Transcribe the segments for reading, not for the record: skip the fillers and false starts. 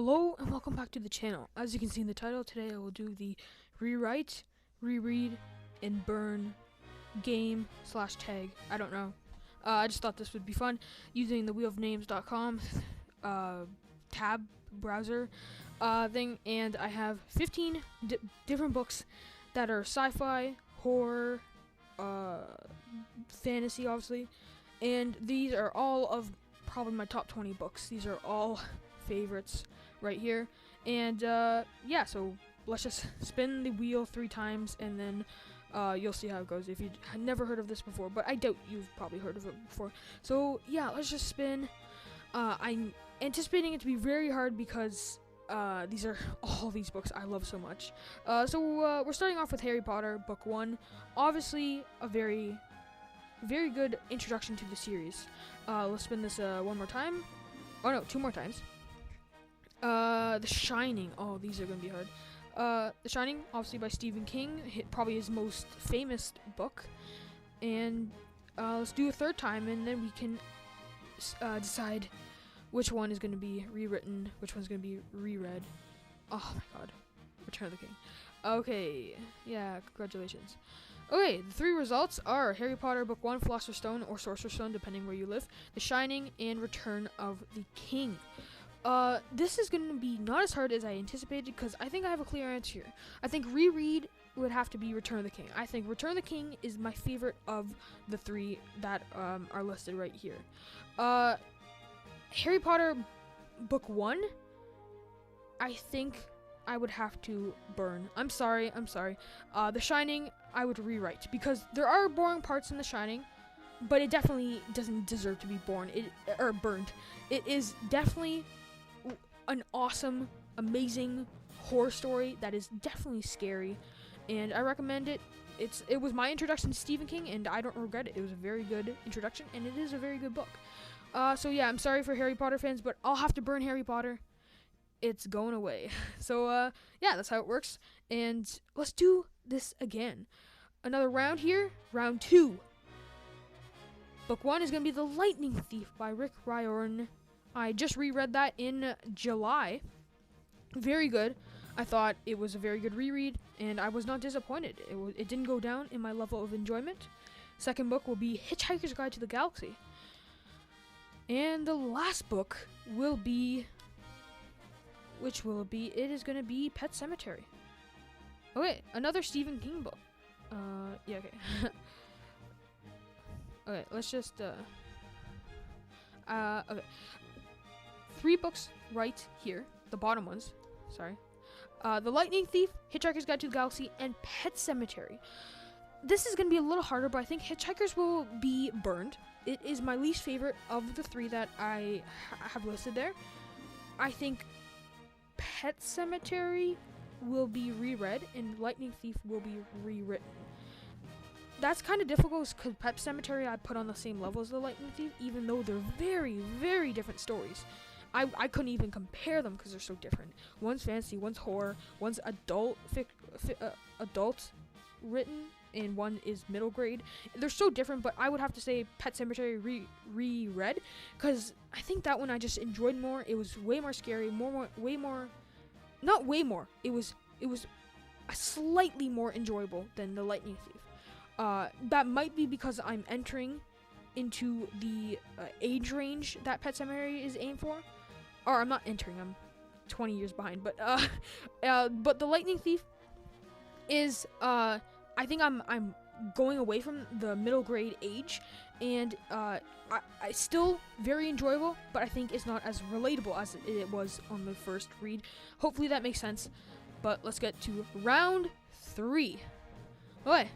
Hello and welcome back to the channel. As you can see in the title, today I will do the rewrite, reread, and burn game / tag. I don't know. I just thought this would be fun using the wheelofnames.com tab browser thing, and I have 15 different books that are sci-fi, horror, fantasy, obviously, and these are all of probably my top 20 books. These are all favorites right here, and yeah, so let's just spin the wheel 3 times, and then you'll see how it goes if you had never heard of this before, but I doubt you've probably heard of it before. So yeah, let's just spin. I'm anticipating it to be very hard because these are all these books I love so much. So we're starting off with Harry Potter book 1, obviously a very good introduction to the series. Let's spin this one more time. Oh no, 2 more times. The Shining. Oh, these are gonna be hard. The Shining, obviously by Stephen King, probably his most famous book. And let's do a 3rd time, and then we can decide which one is gonna be rewritten, which one's gonna be reread. Oh my God, Return of the King. Okay, yeah, congratulations. Okay, the 3 results are Harry Potter Book 1, Philosopher's Stone, or Sorcerer's Stone, depending where you live, The Shining, and Return of the King. This is going to be not as hard as I anticipated, because I think I have a clear answer here. I think reread would have to be Return of the King. I think Return of the King is my favorite of the 3 that are listed right here. Harry Potter Book 1, I think I would have to burn. I'm sorry. The Shining, I would rewrite, because there are boring parts in The Shining, but it definitely doesn't deserve to be burned. It is definitely an awesome, amazing horror story that is definitely scary, and I recommend it. It was my introduction to Stephen King, and I don't regret it. It was a very good introduction, and it is a very good book. So yeah, I'm sorry for Harry Potter fans, but I'll have to burn Harry Potter. It's going away. So yeah, that's how it works. And let's do this again. Another round here, round 2. Book 1 is going to be The Lightning Thief by Rick Riordan. I just reread that in July. Very good. I thought it was a very good reread, and I was not disappointed. It didn't go down in my level of enjoyment. Second book will be Hitchhiker's Guide to the Galaxy. And the last book will be... Which will it be? It is going to be Pet Sematary. Okay, another Stephen King book. Yeah, okay. Okay, let's just, okay. 3 books right here, the bottom ones, sorry. The Lightning Thief, Hitchhiker's Guide to the Galaxy, and Pet Sematary. This is going to be a little harder, but I think Hitchhikers will be burned. It is my least favorite of the 3 that I have listed there. I think Pet Sematary will be reread, and Lightning Thief will be rewritten. That's kind of difficult because Pet Sematary I put on the same level as the Lightning Thief, even though they're very different stories. I couldn't even compare them because they're so different. One's fantasy, one's horror, one's adult written, and one is middle grade. They're so different, but I would have to say Pet Sematary reread, because I think that one I just enjoyed more. It was way more scary, not way more. It was slightly more enjoyable than the Lightning Thief. That might be because I'm entering into the age range that Pet Sematary is aimed for. Or I'm not entering, I'm 20 years behind. But the Lightning Thief is, I think I'm going away from the middle grade age, and I still very enjoyable, but I think it's not as relatable as it was on the first read. Hopefully that makes sense. But let's get to round 3. Okay.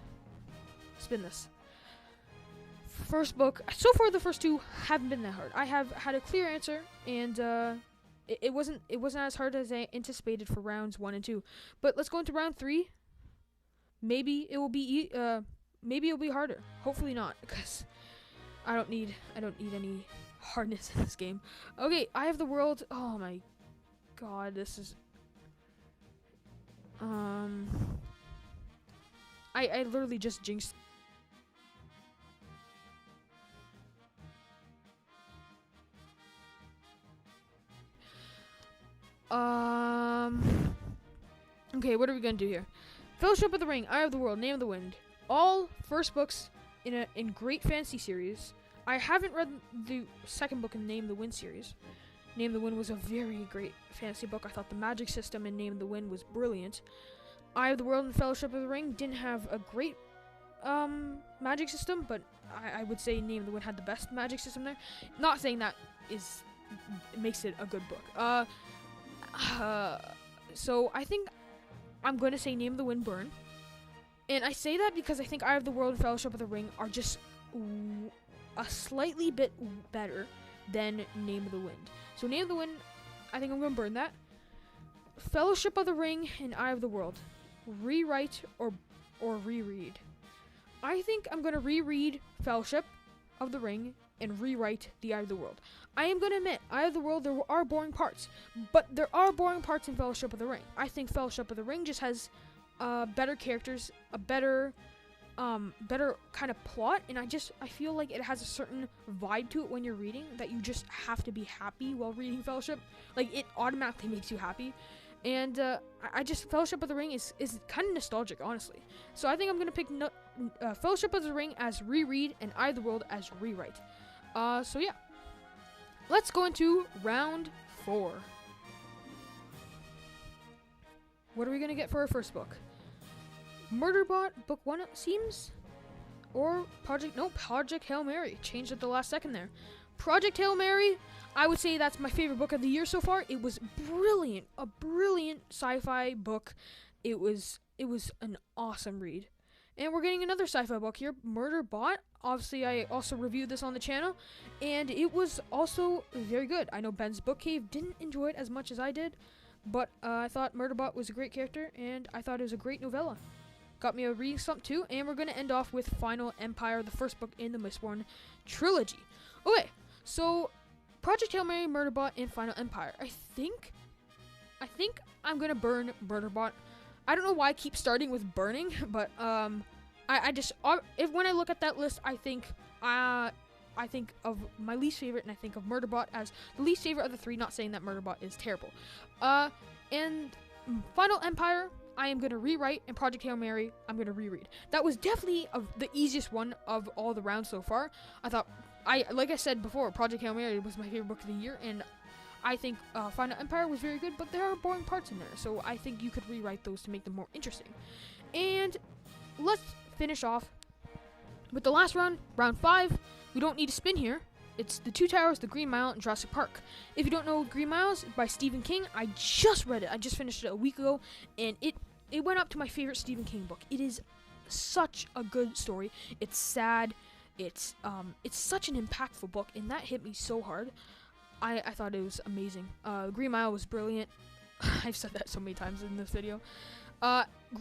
Spin this. First book. So far, the first 2 haven't been that hard. I have had a clear answer, and it wasn't as hard as I anticipated for rounds 1 and 2. But let's go into round 3. Maybe it will be harder. Hopefully not, because I don't need any hardness in this game. Okay, I have the world. Oh my God, this is. I literally just jinxed. Okay, what are we gonna do here? Fellowship of the Ring, Eye of the World, Name of the Wind. All first books in great fantasy series. I haven't read the second book in Name of the Wind series. Name of the Wind was a very great fantasy book. I thought the magic system in Name of the Wind was brilliant. Eye of the World and Fellowship of the Ring didn't have a great magic system, but I would say Name of the Wind had the best magic system there. Not saying that makes it a good book. So I think I'm going to say Name of the Wind burn. And I say that because I think Eye of the World and Fellowship of the Ring are just a slightly bit better than Name of the Wind. So Name of the Wind, I think I'm going to burn that. Fellowship of the Ring and Eye of the World. Rewrite or reread. I think I'm going to reread Fellowship of the Ring and rewrite the Eye of the World. I am going to admit, Eye of the World, there are boring parts. But there are boring parts in Fellowship of the Ring. I think Fellowship of the Ring just has better characters, a better kind of plot, and I feel like it has a certain vibe to it when you're reading that you just have to be happy while reading Fellowship. Like, it automatically makes you happy. And Fellowship of the Ring is kind of nostalgic, honestly. So I think I'm going to pick Fellowship of the Ring as reread and Eye of the World as rewrite. So yeah. Let's go into round 4. What are we going to get for our first book? Murderbot, book 1, it seems? Or Project Hail Mary. Changed at the last second there. Project Hail Mary, I would say that's my favorite book of the year so far. It was brilliant. A brilliant sci-fi book. It was an awesome read. And we're getting another sci-fi book here, Murderbot. Obviously, I also reviewed this on the channel, and it was also very good. I know Ben's Book Cave didn't enjoy it as much as I did, but I thought Murderbot was a great character, and I thought it was a great novella. Got me a reading slump too, and we're going to end off with Final Empire, the first book in the Mistborn trilogy. Okay, so Project Hail Mary, Murderbot, and Final Empire. I think I'm going to burn Murderbot. I don't know why I keep starting with burning, but I just when I look at that list, I think of my least favorite, and I think of Murderbot as the least favorite of the 3. Not saying that Murderbot is terrible. And Final Empire, I am going to rewrite, and Project Hail Mary, I'm going to reread. That was definitely the easiest one of all the rounds so far. Like I said before, Project Hail Mary was my favorite book of the year, and I think Final Empire was very good, but there are boring parts in there, so I think you could rewrite those to make them more interesting. And let's finish off with the last round, round 5. We don't need to spin here. It's The Two Towers, The Green Mile, and Jurassic Park. If you don't know Green Miles, by Stephen King, I just read it. I just finished it a week ago, and it went up to my favorite Stephen King book. It is such a good story. It's sad. It's such an impactful book, and that hit me so hard. I thought it was amazing. Green Mile was brilliant. I've said that so many times in this video.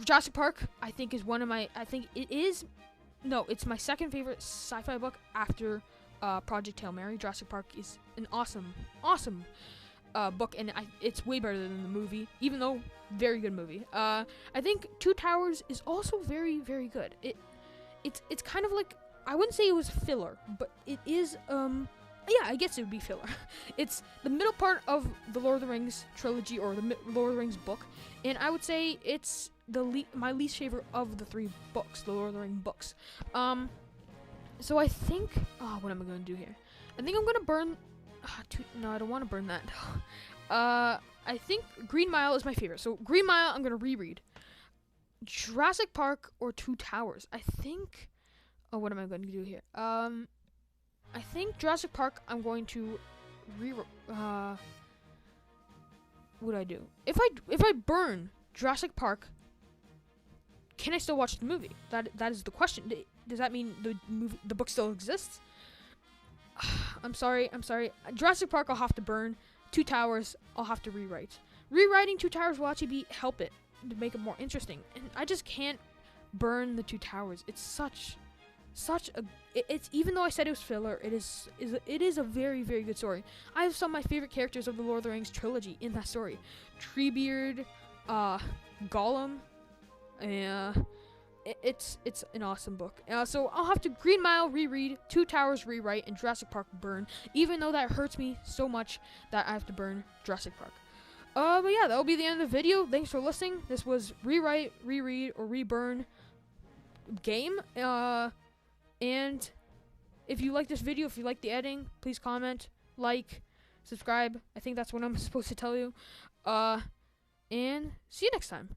Jurassic Park, I think, is one of my... it's my second favorite sci-fi book after Project Hail Mary. Jurassic Park is an awesome book, and it's way better than the movie, even though very good movie. I think Two Towers is also very, very good. It's kind of like... I wouldn't say it was filler, but it is... yeah, I guess it would be filler. It's the middle part of the Lord of the Rings trilogy, or the Lord of the Rings book, and I would say it's my least favorite of the 3 books, the Lord of the Rings books. So I think, what am I going to do here? I think I'm going to burn, no, I don't want to burn that. I think Green Mile is my favorite, so Green Mile I'm going to reread. Jurassic Park or Two Towers, I think, what am I going to do here? I think Jurassic Park, I'm going to what would I do? If I burn Jurassic Park, can I still watch the movie? That is the question. Does that mean the book still exists? I'm sorry. Jurassic Park, I'll have to burn. Two Towers, I'll have to rewrite. Rewriting Two Towers will actually help it to make it more interesting. And I just can't burn the Two Towers. It's it's even though I said it was filler, it is a very, very good story. I have some of my favorite characters of the Lord of the Rings trilogy in that story. Treebeard, Gollum, it's an awesome book. So I'll have to Green Mile reread, Two Towers rewrite, and Jurassic Park burn, even though that hurts me so much that I have to burn Jurassic Park. But yeah, that'll be the end of the video. Thanks for listening. This was Rewrite, Reread, or Reburn game. And if you like this video, if you like the editing, please comment, like, subscribe. I think that's what I'm supposed to tell you. And see you next time.